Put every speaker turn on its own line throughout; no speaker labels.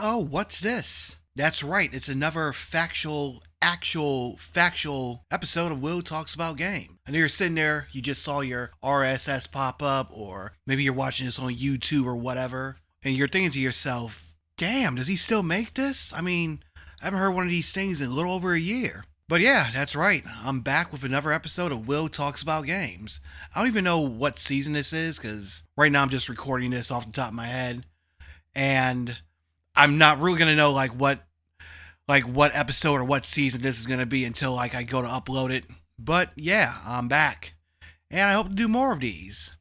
Uh-oh, what's this? That's right, it's another factual episode of Will Talks About Game. I know you're sitting there, you just saw your RSS pop up, or maybe you're watching this on YouTube or whatever, and you're thinking to yourself, damn, does he still make this? I mean, I haven't heard one of these things in a little over a year. But yeah, that's right. I'm back with another episode of Will Talks About Games. I don't even know what season this is, because right now I'm just recording this off the top of my head. And I'm not really going to know what episode or what season this is going to be until I go to upload it. But yeah, I'm back. And I hope to do more of these.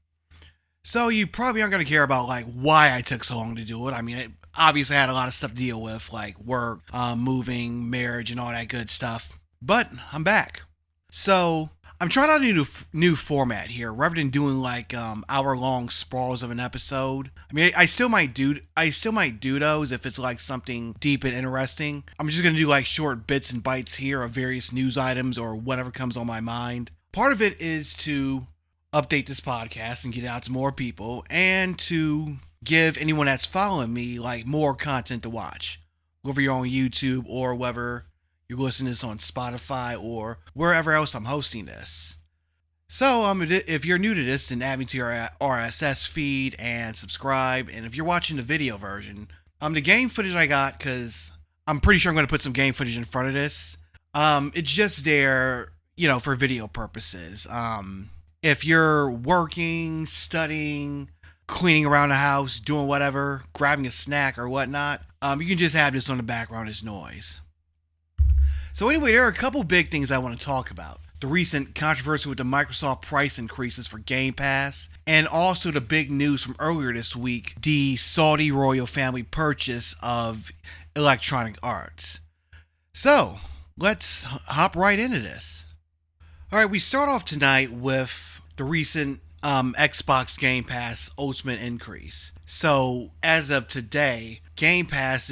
So you probably aren't going to care about why I took so long to do it. I mean, it obviously had a lot of stuff to deal with, like work, moving, marriage, and all that good stuff. But I'm back. So I'm trying out a new format here, rather than doing hour-long sprawls of an episode. I mean, I still might do those if it's something deep and interesting. I'm just gonna do short bits and bites here of various news items or whatever comes on my mind. Part of it is to update this podcast and get it out to more people, and to give anyone that's following me more content to watch, whether you're on YouTube or whether you're listening to this on Spotify or wherever else I'm hosting this. So, if you're new to this, then add me to your RSS feed and subscribe. And if you're watching the video version, the game footage I got, because I'm pretty sure I'm going to put some game footage in front of this. It's just there, for video purposes. If you're working, studying, cleaning around the house, doing whatever, grabbing a snack or whatnot, you can just have this on the background as noise. So anyway, there are a couple big things I want to talk about. The recent controversy with the Microsoft price increases for Game Pass, and also the big news from earlier this week, the Saudi royal family purchase of Electronic Arts. So, let's hop right into this. Alright, we start off tonight with the recent Xbox Game Pass Ultimate increase. So, as of today, Game Pass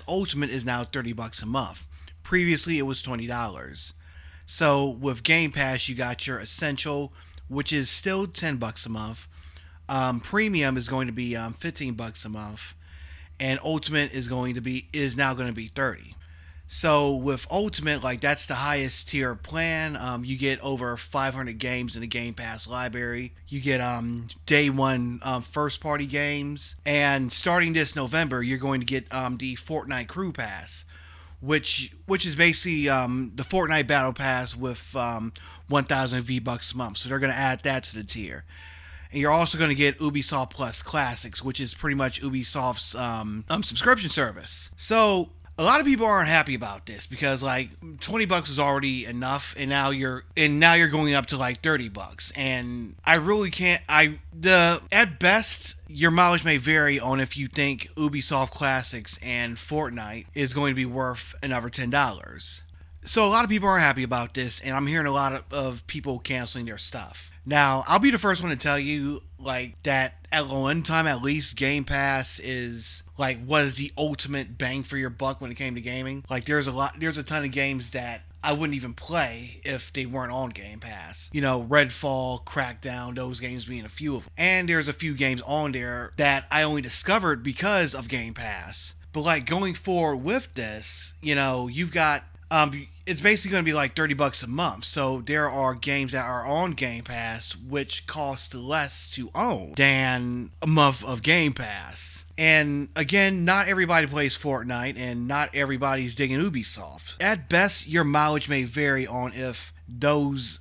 Ultimate is now $30 a month. Previously, it was $20. So, with Game Pass, you got your Essential, which is still $10 a month. Premium is going to be $15 a month, and Ultimate is now going to be $30. So with Ultimate, that's the highest tier plan. You get over 500 games in the Game Pass library. You get day one first party games, and starting this November, you're going to get the Fortnite Crew Pass, which is basically the Fortnite Battle Pass with 1,000 V-Bucks a month. So they're going to add that to the tier. And you're also going to get Ubisoft Plus Classics, which is pretty much Ubisoft's subscription service. So a lot of people aren't happy about this because $20 is already enough, and now you're going up to $30, and I really can't. At best, your mileage may vary on if you think Ubisoft Classics and Fortnite is going to be worth another $10. So a lot of people aren't happy about this, and I'm hearing a lot of people canceling their stuff. Now, I'll be the first one to tell you, that at one time at least, Game Pass was the ultimate bang for your buck when it came to gaming. There's a ton of games that I wouldn't even play if they weren't on Game Pass. Redfall, Crackdown, those games being a few of them. And there's a few games on there that I only discovered because of Game Pass. But going forward with this, you've got it's basically going to be $30 a month. So there are games that are on Game Pass which cost less to own than a month of Game Pass. And again, not everybody plays Fortnite, and not everybody's digging Ubisoft. At best, your mileage may vary on if those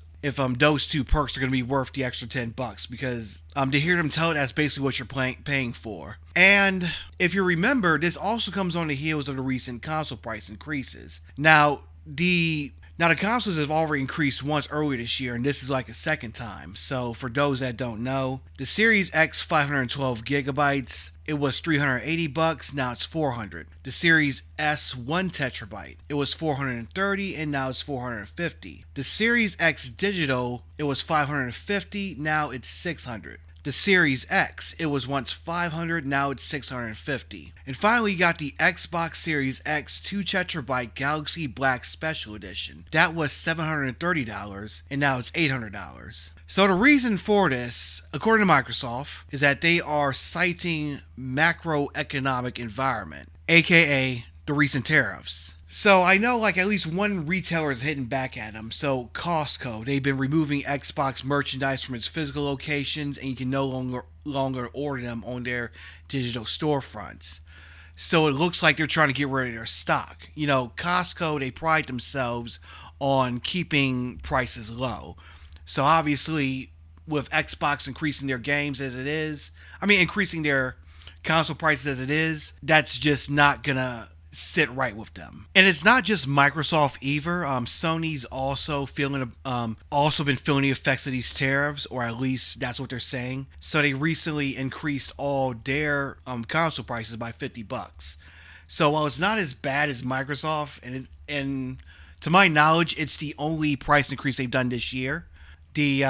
two perks are going to be worth the extra $10, because to hear them tell it, that's basically what you're paying for. And if you remember, this also comes on the heels of the recent console price increases. Now the consoles have already increased once earlier this year, and this is a second time. So for those that don't know, the Series X 512 gigabytes, it was $380, now it's $400. The Series S 1 terabyte, it was $430, and now it's $450. The Series X digital, it was $550, now it's $600. the Series X. It was once $500, now it's $650. And finally, you got the Xbox Series X 2TB Galaxy Black Special Edition. That was $730, and now it's $800. So the reason for this, according to Microsoft, is that they are citing macroeconomic environment, aka the recent tariffs. So I know like at least one retailer is hitting back at them. So Costco, they've been removing Xbox merchandise from its physical locations, and you can no longer order them on their digital storefronts. So it looks like they're trying to get rid of their stock. You know, Costco, they pride themselves on keeping prices low. So obviously, with Xbox increasing their games as it is, increasing their console prices as it is, that's just not gonna sit right with them. And it's not just Microsoft either. Sony's also been feeling the effects of these tariffs, or at least that's what they're saying. So they recently increased all their console prices by $50. So while it's not as bad as Microsoft, and to my knowledge, it's the only price increase they've done this year. The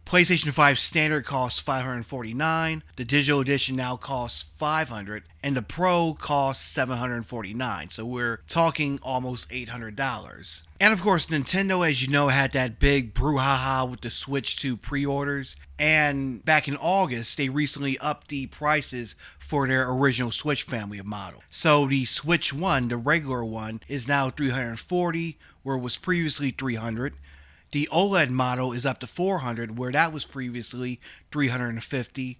PlayStation 5 Standard costs $549, the Digital Edition now costs $500, and the Pro costs $749. So we're talking almost $800. And of course, Nintendo, as you know, had that big brouhaha with the Switch 2 pre-orders. And back in August, they recently upped the prices for their original Switch family of model. So the Switch 1, the regular one, is now $340, where it was previously $300. The OLED model is up to $400, where that was previously $350,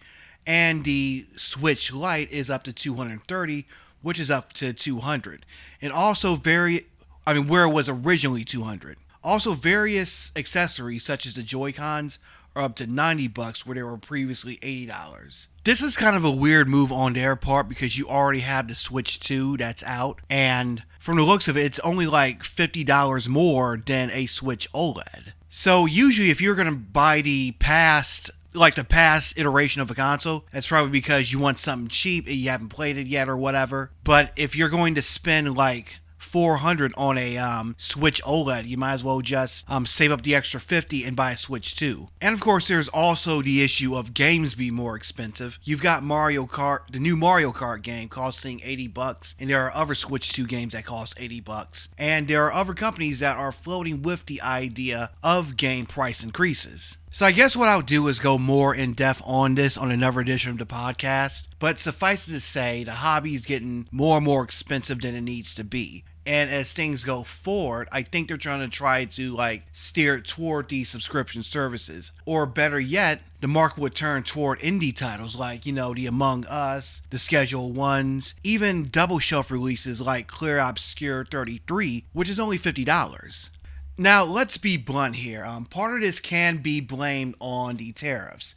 and the Switch Lite is up to $230, which is up to $200, and also where it was originally $200. Also, various accessories such as the Joy-Cons are up to $90, where they were previously $80. This is kind of a weird move on their part because you already have the Switch 2 that's out, and from the looks of it, it's only like $50 more than a Switch OLED. So usually if you're going to buy the past iteration of a console, that's probably because you want something cheap and you haven't played it yet or whatever. But if you're going to spend like $400 on a Switch OLED, you might as well just save up the extra $50 and buy a Switch 2. And of course, there's also the issue of games being more expensive. You've got Mario Kart, the new Mario Kart game costing $80, and there are other Switch 2 games that cost $80. And there are other companies that are floating with the idea of game price increases. So I guess what I'll do is go more in depth on this on another edition of the podcast. But suffice it to say, the hobby is getting more and more expensive than it needs to be. And as things go forward, I think they're trying to steer it toward these subscription services. Or better yet, the market would turn toward indie titles like, the Among Us, the Schedule Ones, even double shelf releases like Clear Obscure 33, which is only $50. Now, let's be blunt here. Part of this can be blamed on the tariffs.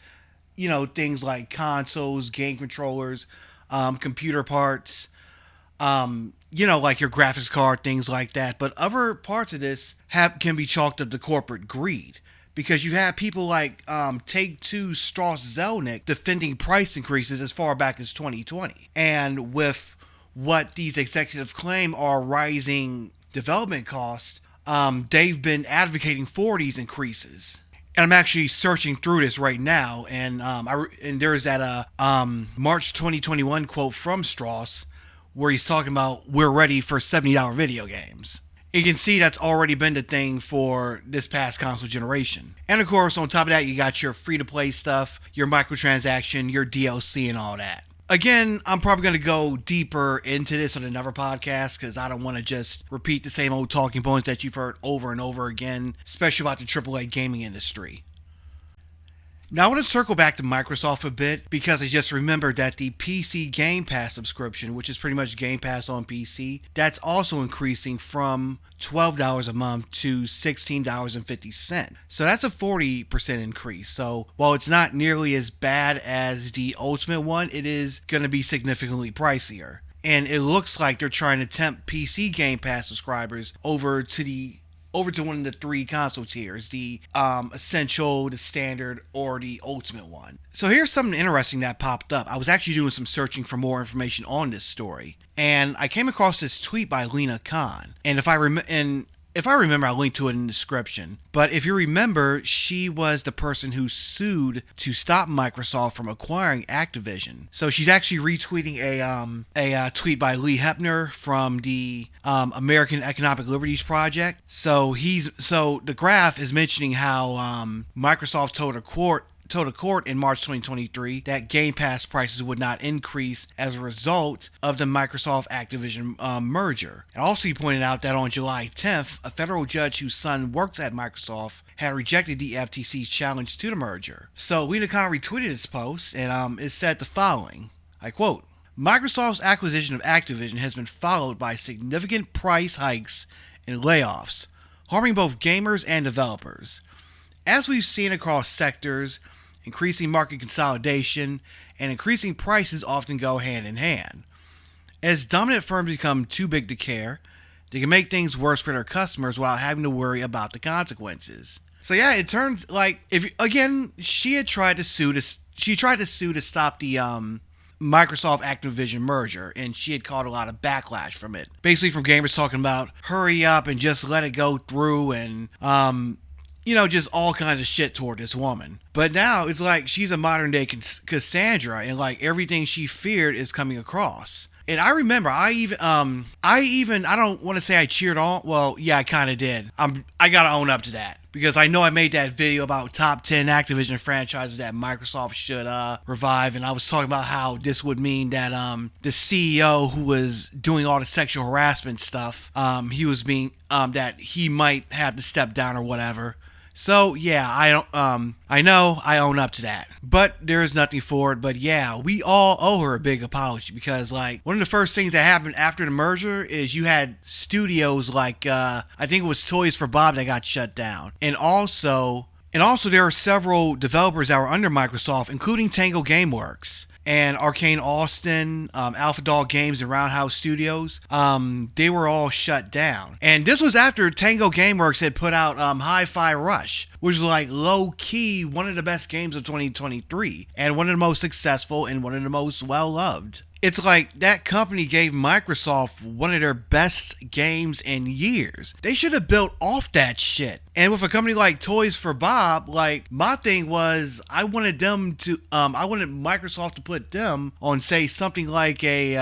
Things like consoles, game controllers, computer parts, like your graphics card, things like that. But other parts of this can be chalked up to corporate greed. Because you have people like Take-Two Strauss Zelnick defending price increases as far back as 2020. And with what these executives claim are rising development costs, they've been advocating for these increases. And I'm actually searching through this right now, and there's that March 2021 quote from Strauss where he's talking about we're ready for $70 video games. You can see that's already been the thing for this past console generation. And of course, on top of that, you got your free-to-play stuff, your microtransaction, your DLC, and all that. Again, I'm probably going to go deeper into this on another podcast because I don't want to just repeat the same old talking points that you've heard over and over again, especially about the AAA gaming industry. Now I want to circle back to Microsoft a bit because I just remembered that the PC Game Pass subscription, which is pretty much Game Pass on PC, that's also increasing from $12 a month to $16.50. So that's a 40% increase. So while it's not nearly as bad as the Ultimate one, it is going to be significantly pricier. And it looks like they're trying to tempt PC Game Pass subscribers over to one of the three console tiers, the Essential, the Standard, or the Ultimate one. So here's something interesting that popped up. I was actually doing some searching for more information on this story, and I came across this tweet by Lena Khan. And if I remember, I'll link to it in the description. But if you remember, she was the person who sued to stop Microsoft from acquiring Activision. So she's actually retweeting a tweet by Lee Hepner from the American Economic Liberties Project. So the graph is mentioning how Microsoft told a court in March 2023 that Game Pass prices would not increase as a result of the Microsoft Activision merger. And also, he pointed out that on July 10th, a federal judge whose son works at Microsoft had rejected the FTC's challenge to the merger. So Lena Khan retweeted this post, and it said the following, I quote, "Microsoft's acquisition of Activision has been followed by significant price hikes and layoffs, harming both gamers and developers. As we've seen across sectors, increasing market consolidation and increasing prices often go hand in hand. As dominant firms become too big to care, they can make things worse for their customers without having to worry about the consequences." So yeah, it turns like she tried to sue to stop the Microsoft Activision merger, and she had caught a lot of backlash from it. Basically from gamers talking about hurry up and just let it go through, and just all kinds of shit toward this woman. But now it's like she's a modern day Cassandra, and like everything she feared is coming across. And I remember, I don't want to say I cheered on. Well, yeah, I kind of did. I gotta own up to that, because I know I made that video about top 10 Activision franchises that Microsoft should revive, and I was talking about how this would mean that the CEO who was doing all the sexual harassment stuff, he was being that he might have to step down or whatever. So yeah, I know I own up to that, but there is nothing for it. But yeah, we all owe her a big apology, because like one of the first things that happened after the merger is you had studios like I think it was Toys for Bob that got shut down, and also there are several developers that were under Microsoft, including Tango Gameworks and Arcane Austin, Alpha Dog Games, and Roundhouse Studios. They were all shut down. And this was after Tango Gameworks had put out Hi-Fi Rush, which was like low-key one of the best games of 2023, and one of the most successful and one of the most well-loved. It's like that company gave Microsoft one of their best games in years. They should have built off that shit. And with a company like Toys for Bob, like my thing was I wanted Microsoft to put them on, say, something like a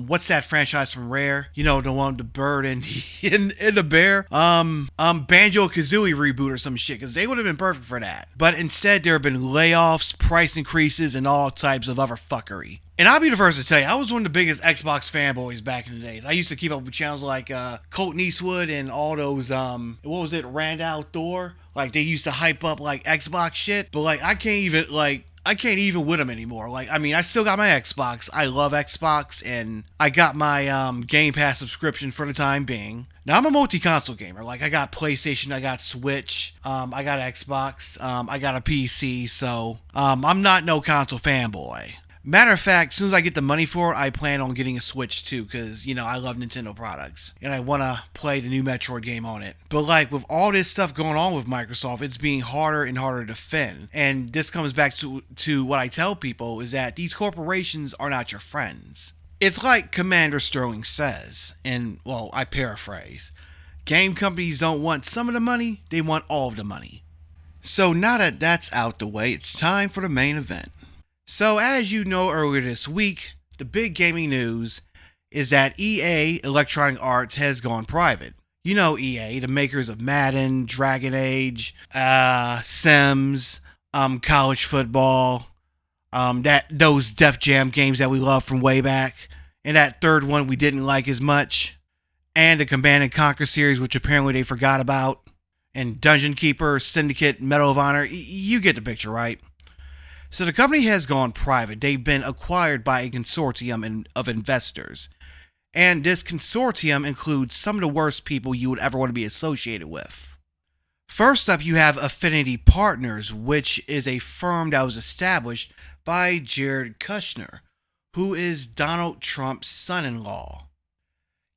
what's that franchise from Rare? You know, the one with the bird and the bear. Banjo-Kazooie reboot or some shit, because they would have been perfect for that. But instead there have been layoffs, price increases, and all types of other fuckery. And I'll be the first to tell you, I was one of the biggest Xbox fanboys back in the days. I used to keep up with channels like Colton Eastwood and all those, what was it, Randall Thor? Like, they used to hype up, like, Xbox shit. But, like, I can't even with them anymore. Like, I mean, I still got my Xbox. I love Xbox, and I got my Game Pass subscription for the time being. Now, I'm a multi-console gamer. Like, I got PlayStation, I got Switch, I got Xbox, I got a PC, so I'm not no console fanboy. Matter of fact, as soon as I get the money for it, I plan on getting a Switch too, because, I love Nintendo products, and I want to play the new Metroid game on it. But, like, with all this stuff going on with Microsoft, it's being harder and harder to defend. And this comes back to what I tell people, is that these corporations are not your friends. It's like Commander Sterling says, and, well, I paraphrase, game companies don't want some of the money, they want all of the money. So now that that's out the way, it's time for the main event. So, as you know, earlier this week, the big gaming news is that EA, Electronic Arts, has gone private. You know EA, the makers of Madden, Dragon Age, Sims, college football, those Def Jam games that we love from way back, and that third one we didn't like as much, and the Command & Conquer series, which apparently they forgot about, and Dungeon Keeper, Syndicate, Medal of Honor. You get the picture, right? So the company has gone private. They've been acquired by a consortium of investors. And this consortium includes some of the worst people you would ever want to be associated with. First up, you have Affinity Partners, which is a firm that was established by Jared Kushner, who is Donald Trump's son-in-law.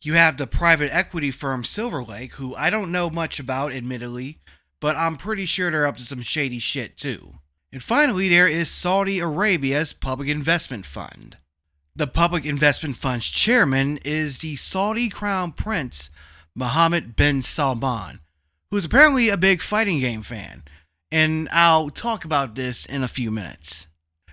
You have the private equity firm Silver Lake, who I don't know much about, admittedly, but I'm pretty sure they're up to some shady shit too. And finally, there is Saudi Arabia's Public Investment Fund. The Public Investment Fund's chairman is the Saudi Crown Prince Mohammed bin Salman, who's apparently a big fighting game fan, and I'll talk about this in a few minutes.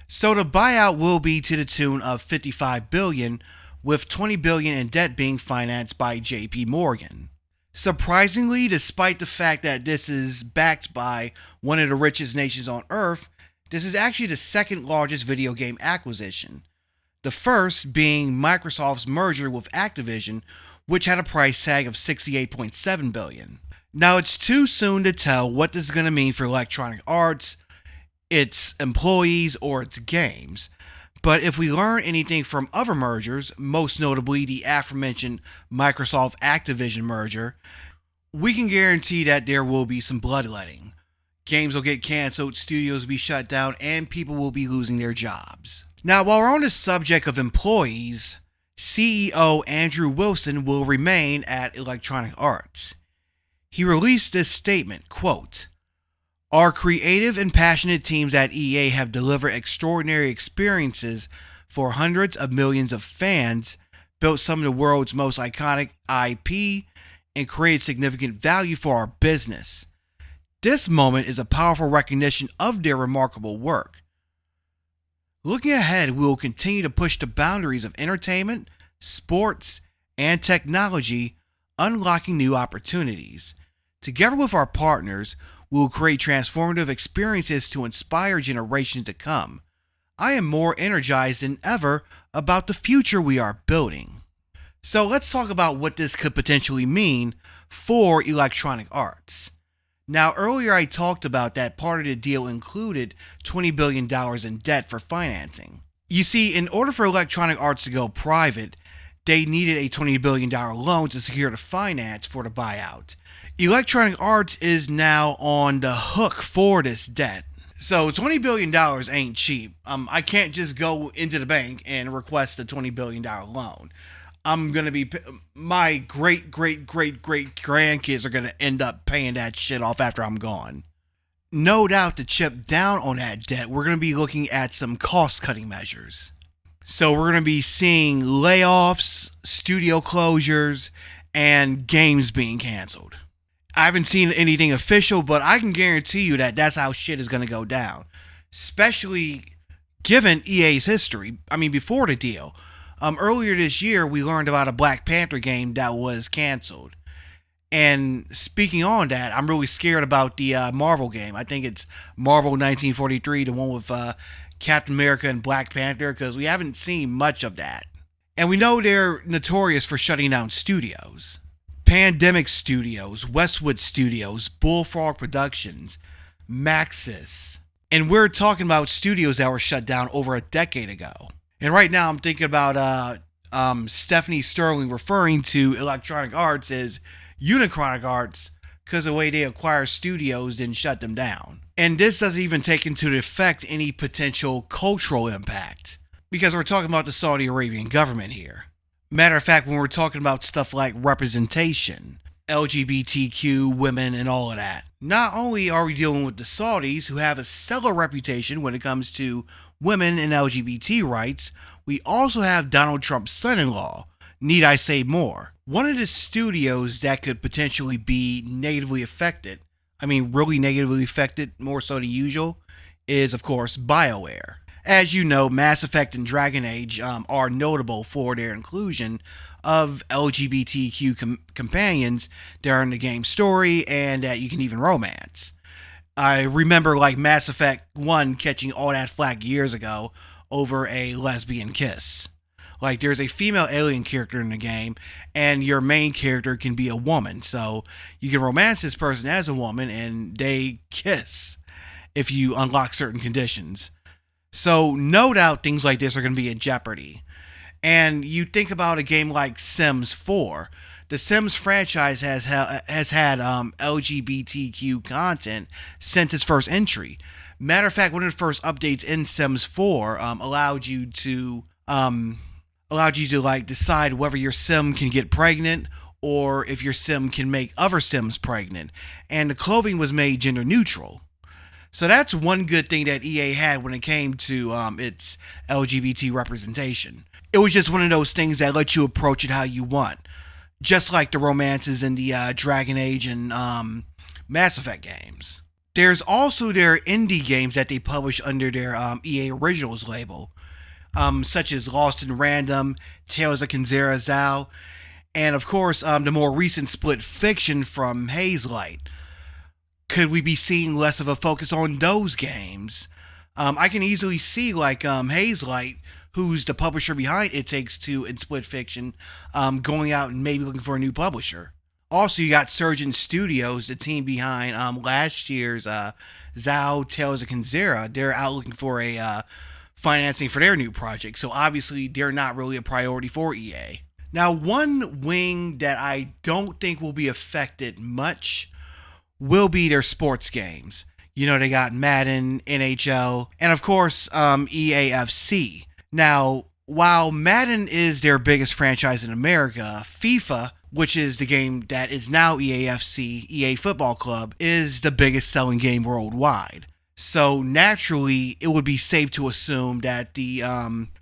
So the buyout will be to the tune of $55 billion, with $20 billion in debt being financed by JP Morgan. Surprisingly, despite the fact that this is backed by one of the richest nations on earth, this is actually the second largest video game acquisition. The first being Microsoft's merger with Activision, which had a price tag of $68.7 billion. Now, it's too soon to tell what this is going to mean for Electronic Arts, its employees, or its games. But if we learn anything from other mergers, most notably the aforementioned Microsoft Activision merger, we can guarantee that there will be some bloodletting. Games will get canceled, studios will be shut down, and people will be losing their jobs. Now, while we're on the subject of employees, CEO Andrew Wilson will remain at Electronic Arts. He released this statement, quote, "Our creative and passionate teams at EA have delivered extraordinary experiences for hundreds of millions of fans, built some of the world's most iconic IP, and created significant value for our business. This moment is a powerful recognition of their remarkable work. Looking ahead, we will continue to push the boundaries of entertainment, sports, and technology, unlocking new opportunities. Together with our partners, we will create transformative experiences to inspire generations to come. I am more energized than ever about the future we are building." So let's talk about what this could potentially mean for Electronic Arts. Now, earlier I talked about that part of the deal included $20 billion in debt for financing. You see, in order for Electronic Arts to go private, they needed a $20 billion loan to secure the finance for the buyout. Electronic Arts is now on the hook for this debt. So $20 billion ain't cheap. I can't just go into the bank and request a $20 billion loan. I'm going to be, my great grandkids are going to end up paying that shit off after I'm gone. No doubt to chip down on that debt, we're going to be looking at some cost-cutting measures. So we're going to be seeing layoffs, studio closures, and games being canceled. I haven't seen anything official, but I can guarantee you that that's how shit is going to go down. Especially given EA's history. I mean, before the deal. Earlier this year, we learned about a Black Panther game that was canceled. And speaking on that, I'm really scared about the Marvel game. I think it's Marvel 1943, the one with Captain America and Black Panther, because we haven't seen much of that. And we know they're notorious for shutting down studios. Pandemic Studios, Westwood Studios, Bullfrog Productions, Maxis. And we're talking about studios that were shut down over a decade ago. And right now I'm thinking about Stephanie Sterling referring to Electronic Arts as Unicronic Arts because the way they acquire studios didn't shut them down. And this doesn't even take into effect any potential cultural impact because we're talking about the Saudi Arabian government here. Matter of fact, when we're talking about stuff like representation, LGBTQ, women, and all of that, not only are we dealing with the Saudis, who have a stellar reputation when it comes to women and LGBT rights, we also have Donald Trump's son-in-law. Need I say more? One of the studios that could potentially be negatively affected, really negatively affected, more so than usual, is, of course, BioWare. As you know, Mass Effect and Dragon Age are notable for their inclusion of LGBTQ companions during the game's story and that you can even romance. I remember Mass Effect 1 catching all that flack years ago over a lesbian kiss. There's a female alien character in the game and your main character can be a woman, so you can romance this person as a woman and they kiss if you unlock certain conditions. So no doubt things like this are going to be in jeopardy. And you think about a game like Sims 4. The Sims franchise has had LGBTQ content since its first entry. Matter of fact, one of the first updates in Sims 4 allowed you to decide whether your sim can get pregnant or if your sim can make other sims pregnant. And the clothing was made gender neutral. So that's one good thing that EA had when it came to its LGBT representation. It was just one of those things that let you approach it how you want. just like the romances in the Dragon Age and Mass Effect games. There's also their indie games that they publish under their EA Originals label, such as Lost in Random, Tales of Kenzera Zao, and of course the more recent Split Fiction from Hazelight. Could we be seeing less of a focus on those games? I can easily see like Hazelight, who's the publisher behind It Takes Two and Split Fiction, going out and maybe looking for a new publisher. Also, you got Surgeon Studios, the team behind last year's Zao Tales of Kenzera. They're out looking for a financing for their new project, so obviously they're not really a priority for EA. Now, one wing that I don't think will be affected much will be their sports games. You know, they got Madden, NHL, and of course, EAFC. Now, while Madden is their biggest franchise in America, FIFA, which is the game that is now EAFC, EA Football Club, is the biggest selling game worldwide. So naturally, it would be safe to assume that the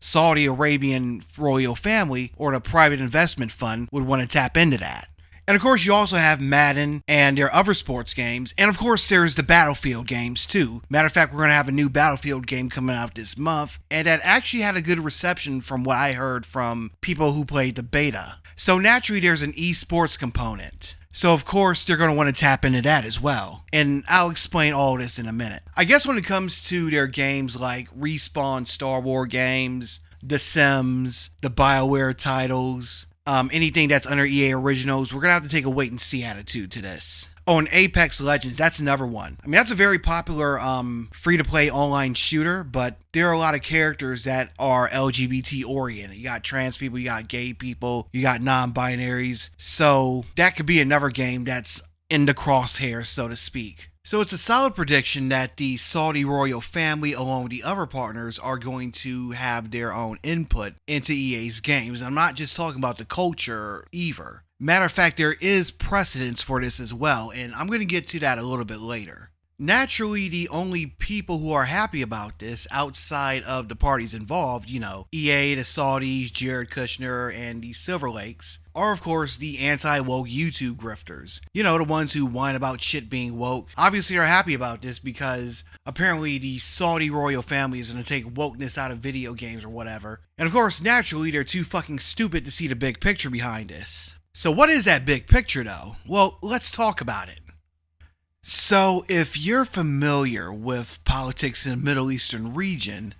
Saudi Arabian royal family or the private investment fund would want to tap into that. And of course, you also have Madden and their other sports games. And of course, there's the Battlefield games too. Matter of fact, we're going to have a new Battlefield game coming out this month. And that actually had a good reception from what I heard from people who played the beta. So naturally, there's an esports component. So of course, they're going to want to tap into that as well. And I'll explain all this in a minute. I guess when it comes to their games like Respawn Star Wars games, The Sims, the BioWare titles, anything that's under EA Originals, we're going to have to take a wait and see attitude to this. Oh, and Apex Legends, that's another one. I mean, that's a very popular free-to-play online shooter, but there are a lot of characters that are LGBT-oriented. You got trans people, you got gay people, you got non-binaries. So that could be another game that's in the crosshairs, so to speak. So it's a solid prediction that the Saudi royal family, along with the other partners, are going to have their own input into EA's games. I'm not just talking about the culture either. Matter of fact, there is precedence for this as well, and I'm going to get to that a little bit later. Naturally, the only people who are happy about this outside of the parties involved, you know, EA, the Saudis, Jared Kushner, and the Silver Lakes, are of course the anti-woke YouTube grifters. You know, the ones who whine about shit being woke. Obviously are happy about this because apparently the Saudi royal family is going to take wokeness out of video games or whatever. And of course, naturally, they're too fucking stupid to see the big picture behind this. So what is that big picture though? Well, let's talk about it. So, if you're familiar with politics in the Middle Eastern region,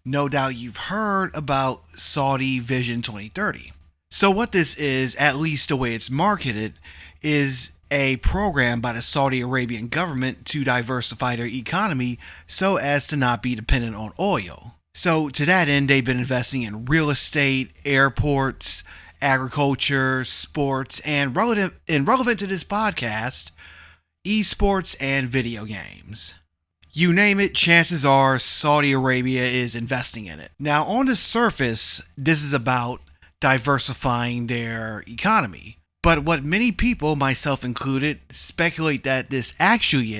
no doubt you've heard about Saudi Vision 2030. So what this is, at least the way it's marketed, is a program by the Saudi Arabian government to diversify their economy so as to not be dependent on oil. So to that end, they've been investing in real estate, airports, agriculture, sports, and relevant to this podcast, esports and video games. You name it, chances are Saudi Arabia is investing in it. Now, on the surface, this is about diversifying their economy. But what many people, myself included, speculate that this actually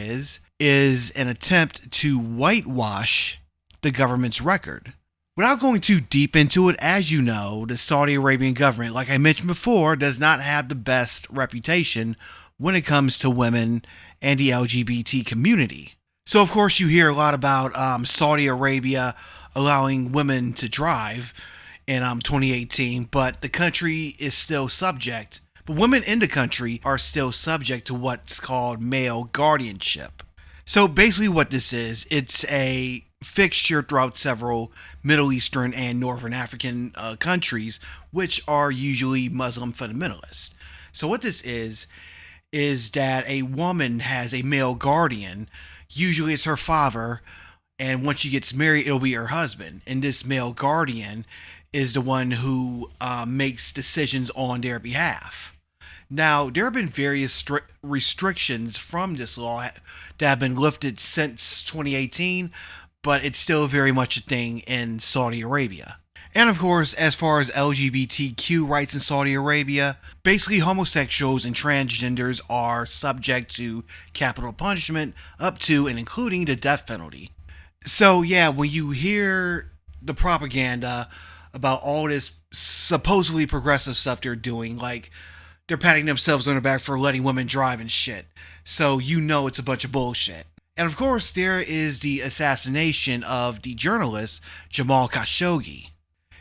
is an attempt to whitewash the government's record. Without going too deep into it, as you know, the Saudi Arabian government, like I mentioned before, does not have the best reputation when it comes to women and the LGBT community. So of course you hear a lot about Saudi Arabia allowing women to drive in 2018, but the country is still subject. But women in the country are still subject to what's called male guardianship. So basically what this is, it's a fixture throughout several Middle Eastern and Northern African countries, which are usually Muslim fundamentalists. So what this is that a woman has a male guardian. Usually it's her father, and once she gets married, it'll be her husband. And this male guardian is the one who makes decisions on their behalf. Now, there have been various restrictions from this law that have been lifted since 2018, but it's still very much a thing in Saudi Arabia. And of course, as far as LGBTQ rights in Saudi Arabia, basically homosexuals and transgenders are subject to capital punishment up to and including the death penalty. So yeah, when you hear the propaganda about all this supposedly progressive stuff they're doing, like they're patting themselves on the back for letting women drive and shit. So you know it's a bunch of bullshit. And of course, there is the assassination of the journalist Jamal Khashoggi.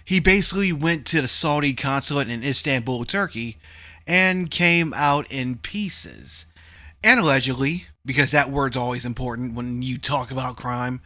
He basically went to the Saudi consulate in Istanbul, Turkey, and came out in pieces. And allegedly, because that word's always important when you talk about crime,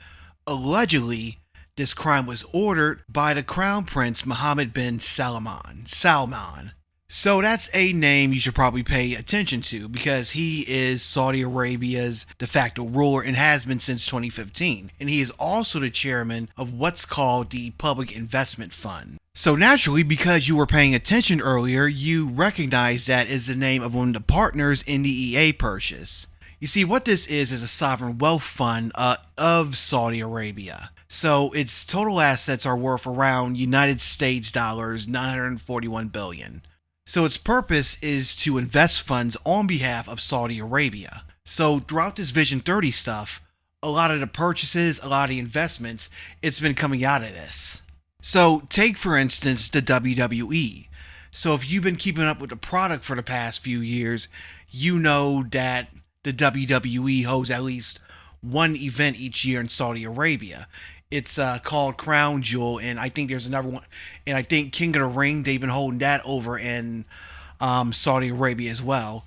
allegedly, this crime was ordered by the Crown Prince Mohammed bin Salman. So that's a name you should probably pay attention to because he is Saudi Arabia's de facto ruler and has been since 2015. And he is also the chairman of what's called the Public Investment Fund. So naturally, because you were paying attention earlier, you recognize that is the name of one of the partners in the EA purchase. You see, what this is a sovereign wealth fund of Saudi Arabia. So its total assets are worth around United States dollars 941 billion. So its purpose is to invest funds on behalf of Saudi Arabia. So throughout this Vision 30 stuff, a lot of the purchases, a lot of the investments, it's been coming out of this. So take for instance the WWE. So if you've been keeping up with the product for the past few years, you know that the WWE holds at least one event each year in Saudi Arabia. It's called Crown Jewel, and I think there's another one. And I think King of the Ring, they've been holding that over in Saudi Arabia as well.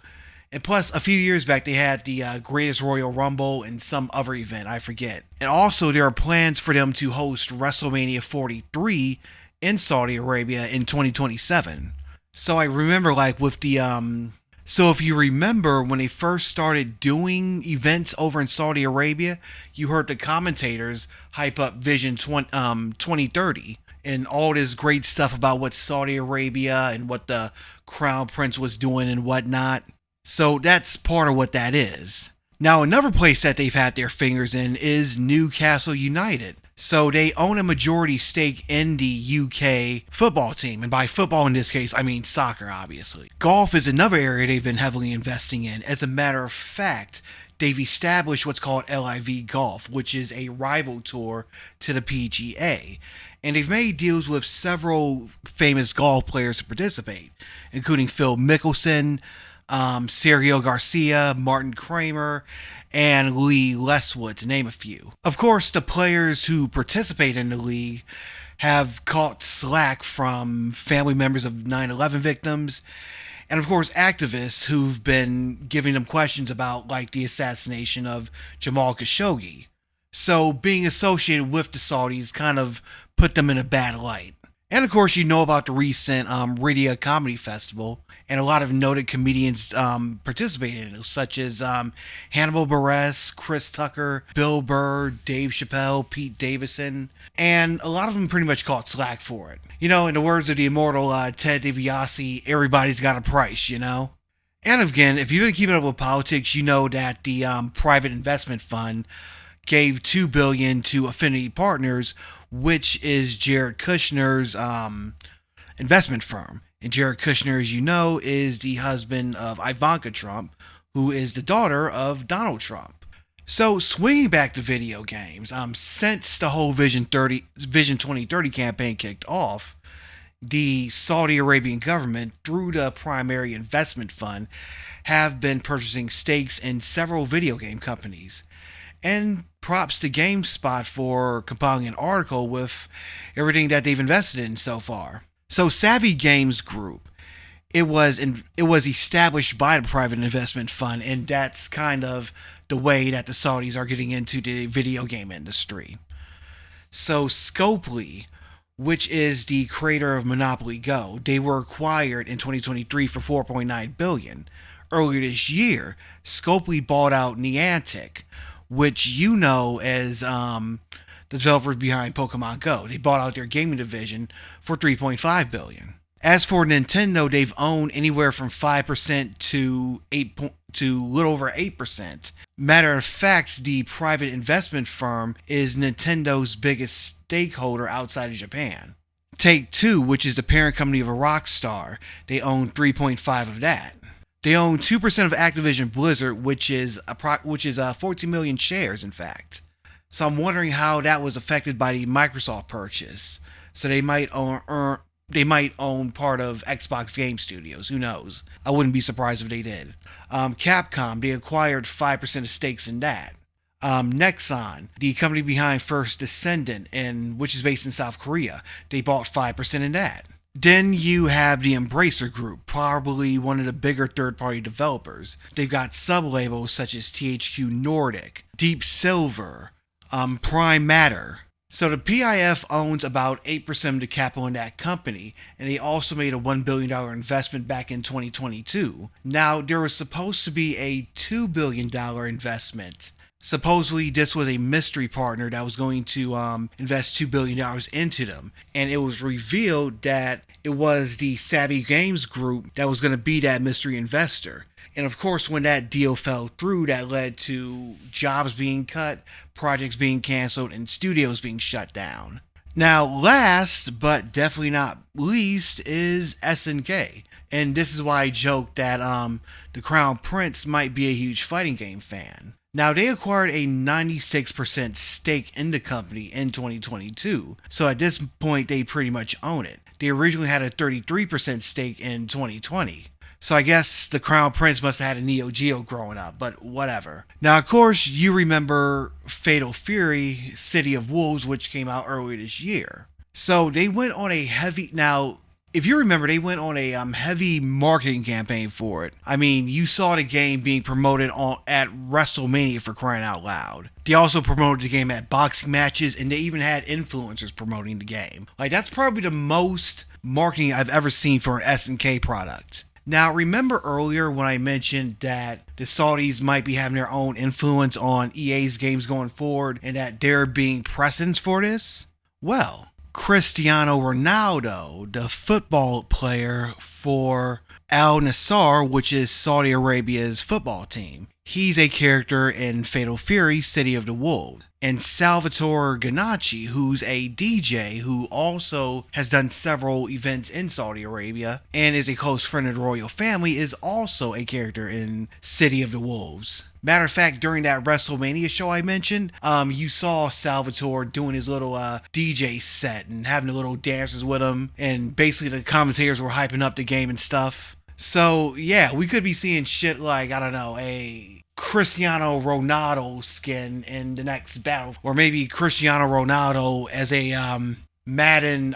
And plus, a few years back, they had the Greatest Royal Rumble and some other event, I forget. And also, there are plans for them to host WrestleMania 43 in Saudi Arabia in 2027. So I remember, like, with the... So if you remember when they first started doing events over in Saudi Arabia, you heard the commentators hype up Vision 2030 and all this great stuff about what Saudi Arabia and what the Crown Prince was doing and whatnot. So that's part of what that is. Now another place that they've had their fingers in is Newcastle United. So they own a majority stake in the UK football team. And by football in this case, I mean soccer, obviously. Golf is another area they've been heavily investing in. As a matter of fact, they've established what's called LIV Golf, which is a rival tour to the PGA. And they've made deals with several famous golf players to participate, including Phil Mickelson, Sergio Garcia, Martin Kramer, and Lee Leswood, to name a few. Of course, the players who participate in the league have caught slack from family members of 9/11 victims, and of course activists who've been giving them questions about like the assassination of Jamal Khashoggi. So being associated with the Saudis kind of put them in a bad light. And of course, you know about the recent Riyadh Comedy Festival, and a lot of noted comedians participated in it, such as Hannibal Buress, Chris Tucker, Bill Burr, Dave Chappelle, Pete Davidson, and a lot of them pretty much caught slack for it. You know, in the words of the immortal Ted DiBiase, everybody's got a price, you know? And again, if you've been keeping up with politics, you know that the private investment fund gave $2 billion to Affinity Partners, which is Jared Kushner's investment firm. And Jared Kushner, as you know, is the husband of Ivanka Trump, who is the daughter of Donald Trump. So swinging back to video games, since the whole Vision 2030 campaign kicked off, the Saudi Arabian government, through the primary investment fund, have been purchasing stakes in several video game companies. And props to GameSpot for compiling an article with everything that they've invested in so far. So Savvy Games Group, it was established by the private investment fund, and that's kind of the way that the Saudis are getting into the video game industry. So Scopely, which is the creator of Monopoly Go, they were acquired in 2023 for $4.9 billion. Earlier this year, Scopely bought out Niantic, which you know as the developers behind Pokemon Go. They bought out their gaming division for $3.5 billion. As for Nintendo, they've owned anywhere from 5% to a little over 8%. Matter of fact, the private investment firm is Nintendo's biggest stakeholder outside of Japan. Take-Two, which is the parent company of a Rockstar, they own 3.5% of that. They own 2% of Activision Blizzard, which is 14 million shares, in fact. So I'm wondering how that was affected by the Microsoft purchase. So they might they might own part of Xbox Game Studios. Who knows? I wouldn't be surprised if they did. Capcom, they acquired 5% of stakes in that. Nexon, the company behind First Descendant, which is based in South Korea, they bought 5% in that. Then you have the Embracer Group, probably one of the bigger third-party developers. They've got sub-labels such as THQ Nordic, Deep Silver, Prime Matter. So the PIF owns about 8% of the capital in that company, and they also made a $1 billion investment back in 2022. Now, there was supposed to be a $2 billion investment. Supposedly, this was a mystery partner that was going to invest $2 billion into them. And it was revealed that it was the Savvy Games Group that was going to be that mystery investor. And of course, when that deal fell through, that led to jobs being cut, projects being canceled, and studios being shut down. Now, last but definitely not least is SNK. And this is why I joked that the Crown Prince might be a huge fighting game fan. Now, they acquired a 96% stake in the company in 2022, so at this point, they pretty much own it. They originally had a 33% stake in 2020. So I guess the Crown Prince must have had a Neo Geo growing up, but whatever. Now, of course, you remember Fatal Fury, City of Wolves, which came out earlier this year. So they went on a heavy... Now, if you remember, they went on a heavy marketing campaign for it. I mean, you saw the game being promoted at WrestleMania, for crying out loud. They also promoted the game at boxing matches, and they even had influencers promoting the game. Like, that's probably the most marketing I've ever seen for an SNK product. Now, remember earlier when I mentioned that the Saudis might be having their own influence on EA's games going forward, and that they're being precedents for this? Well, Cristiano Ronaldo, the football player for Al Nassr, which is Saudi Arabia's football team. He's a character in Fatal Fury, City of the Wolves. And Salvatore Ganacci, who's a DJ who also has done several events in Saudi Arabia and is a close friend of the royal family, is also a character in City of the Wolves. Matter of fact, during that WrestleMania show I mentioned, you saw Salvatore doing his little DJ set and having the little dances with him, and basically the commentators were hyping up the game and stuff. So yeah, we could be seeing shit like, I don't know, a Cristiano Ronaldo skin in the next battle, or maybe Cristiano Ronaldo as a Madden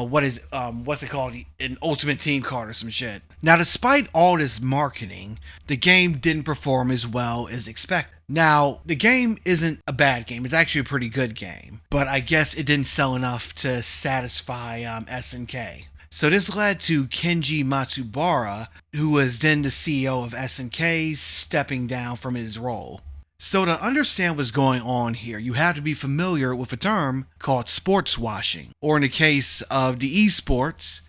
what's it called, an Ultimate Team card or some shit. Now, despite all this marketing, the game didn't perform as well as expected. Now, the game isn't a bad game, it's actually a pretty good game, but I guess it didn't sell enough to satisfy SNK. So this led to Kenji Matsubara, who was then the CEO of SNK, stepping down from his role. So to understand what's going on here, you have to be familiar with a term called sports washing, or in the case of the esports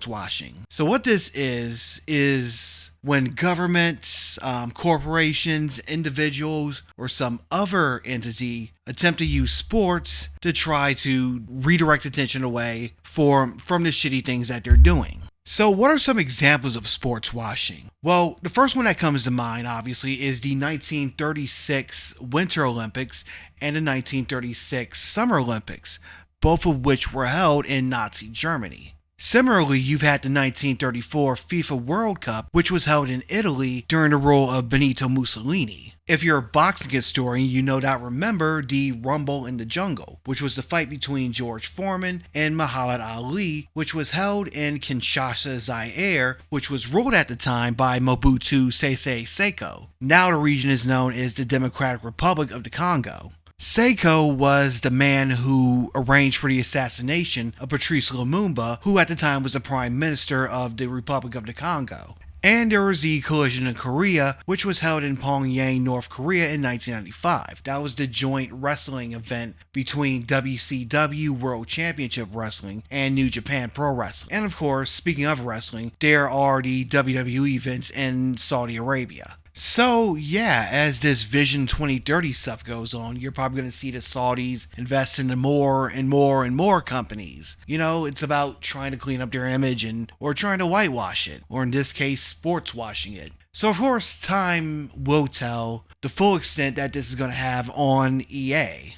washing. So what this is when governments, corporations, individuals, or some other entity attempt to use sports to try to redirect attention away from the shitty things that they're doing. So what are some examples of sports washing? Well, the first one that comes to mind, obviously, is the 1936 Winter Olympics and the 1936 Summer Olympics, both of which were held in Nazi Germany. Similarly, you've had the 1934 FIFA World Cup, which was held in Italy during the rule of Benito Mussolini. If you're a boxing historian, you no doubt remember the Rumble in the Jungle, which was the fight between George Foreman and Muhammad Ali, which was held in Kinshasa, Zaire, which was ruled at the time by Mobutu Sese Seko. Now the region is known as the Democratic Republic of the Congo. Seko was the man who arranged for the assassination of Patrice Lumumba, who at the time was the Prime Minister of the Republic of the Congo. And there was the collision in Korea, which was held in Pyongyang, North Korea in 1995. That was the joint wrestling event between WCW World Championship Wrestling and New Japan Pro Wrestling. And of course, speaking of wrestling, there are the WWE events in Saudi Arabia. So yeah, as this Vision 2030 stuff goes on, you're probably going to see the Saudis invest into more and more and more companies. You know, it's about trying to clean up their image or trying to whitewash it, or in this case, sports washing it. So of course, time will tell the full extent that this is going to have on EA.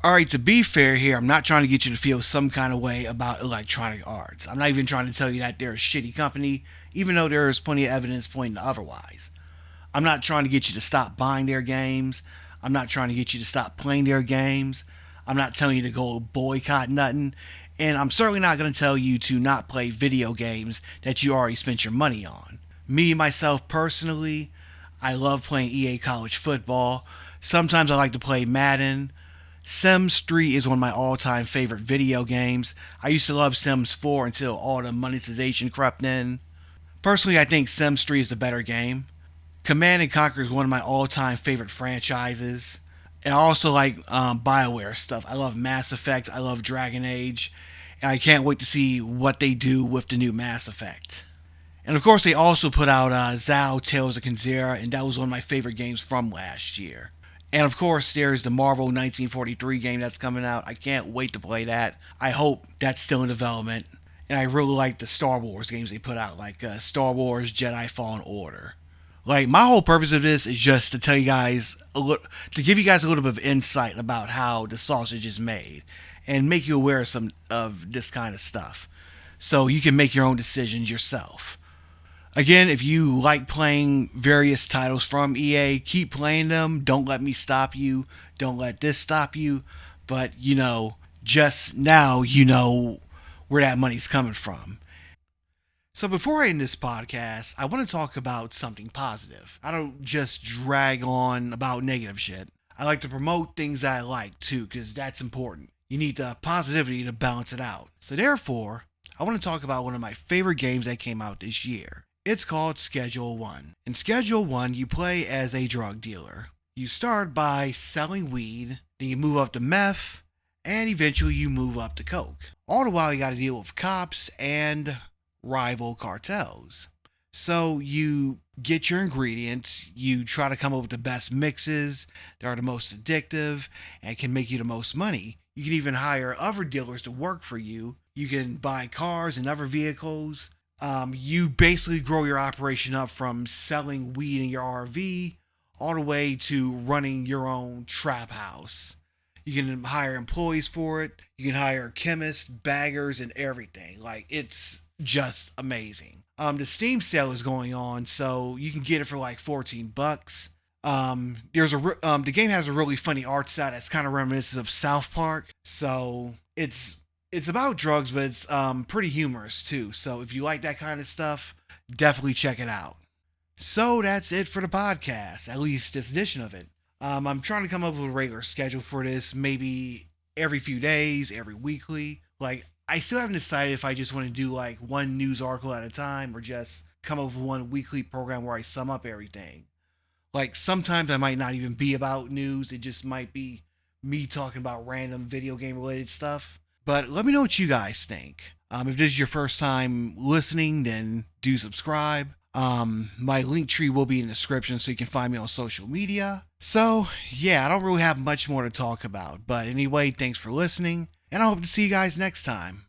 Alright, to be fair here, I'm not trying to get you to feel some kind of way about Electronic Arts. I'm not even trying to tell you that they're a shitty company, even though there is plenty of evidence pointing to otherwise. I'm not trying to get you to stop buying their games. I'm not trying to get you to stop playing their games. I'm not telling you to go boycott nothing. And I'm certainly not going to tell you to not play video games that you already spent your money on. Me, myself personally, I love playing EA College Football. Sometimes I like to play Madden. Sims 3 is one of my all-time favorite video games. I used to love Sims 4 until all the monetization crept in. Personally, I think Sims 3 is the better game. Command and Conquer is one of my all-time favorite franchises. And I also like BioWare stuff. I love Mass Effect. I love Dragon Age. And I can't wait to see what they do with the new Mass Effect. And of course, they also put out Zao Tales of Kenzera, and that was one of my favorite games from last year. And of course, there's the Marvel 1943 game that's coming out. I can't wait to play that. I hope that's still in development. And I really like the Star Wars games they put out, like Star Wars Jedi Fallen Order. Like, my whole purpose of this is just to tell you guys, to give you guys a little bit of insight about how the sausage is made, and make you aware of some of this kind of stuff, so you can make your own decisions yourself. Again, if you like playing various titles from EA, keep playing them. Don't let me stop you. Don't let this stop you. But, just now you know where that money's coming from. So before I end this podcast, I want to talk about something positive. I don't just drag on about negative shit. I like to promote things that I like too, because that's important. You need the positivity to balance it out. So therefore, I want to talk about one of my favorite games that came out this year. It's called Schedule 1. In Schedule 1, you play as a drug dealer. You start by selling weed, then you move up to meth, and eventually you move up to coke. All the while you gotta deal with cops and rival cartels. So you get your ingredients, you try to come up with the best mixes that are the most addictive and can make you the most money. You can even hire other dealers to work for you. You can buy cars and other vehicles. You basically grow your operation up from selling weed in your RV all the way to running your own trap house. You can hire employees for it. You can hire chemists, baggers, and everything. Like, it's just amazing. The Steam sale is going on, so you can get it for like $14. The game has a really funny art style that's kind of reminiscent of South Park. So it's about drugs, but it's pretty humorous too. So if you like that kind of stuff, definitely check it out. So that's it for the podcast, at least this edition of it. I'm trying to come up with a regular schedule for this, maybe every few days, every weekly. Like, I still haven't decided if I just want to do like one news article at a time or just come up with one weekly program where I sum up everything. Like, sometimes I might not even be about news. It just might be me talking about random video game related stuff. But let me know what you guys think. If this is your first time listening, then do subscribe. My link tree will be in the description so you can find me on social media. So, yeah, I don't really have much more to talk about. But anyway, thanks for listening, and I hope to see you guys next time.